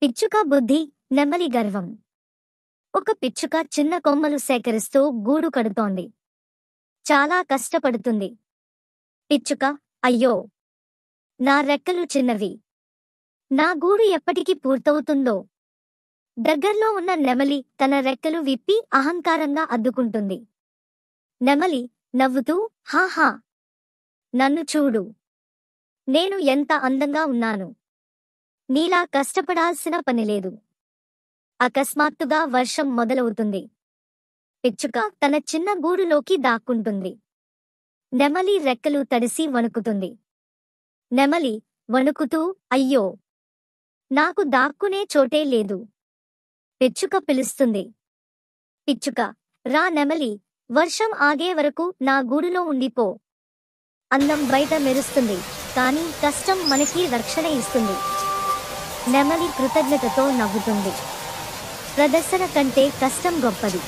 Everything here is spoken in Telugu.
పిచ్చుక బుద్ధి, నెమలి గర్వం. ఒక పిచ్చుక చిన్న కొమ్మలు సేకరిస్తూ గూడు కడుతోంది. చాలా కష్టపడుతుంది. పిచ్చుక, అయ్యో! నా రెక్కలు చిన్నవి. నా గూడు ఎప్పటికి పూర్తవుతుందో? దగ్గర్లో ఉన్న నెమలి తన రెక్కలు విప్పి అహంకారంగా అద్దుకుంటుంది. నెమలి, నవ్వుతూ, హాహా! నన్ను చూడు. నేను ఎంత అందంగా ఉన్నాను. నీలా కష్టపడాల్సిన పనిలేదు. అకస్మాత్తుగా వర్షం మొదలవుతుంది. పిచ్చుక తన చిన్న గూడులోకి దాక్కుంటుంది. నెమలి రెక్కలు తడిసి వణుకుతుంది. నెమలి, వణుకుతూ, అయ్యో! నాకు దాక్కునే చోటే లేదు. పిచ్చుక పిలుస్తుంది. పిచ్చుక, రా నెమలి, వర్షం ఆగే వరకు నా గూడులో ఉండిపో. అందం బయట మెరుస్తుంది, కానీ కష్టం మనకి రక్షణ ఇస్తుంది. నెమలి కృతజ్ఞతతో నవ్వుతుంది. ప్రదర్శన కంటే కష్టం గొప్పది.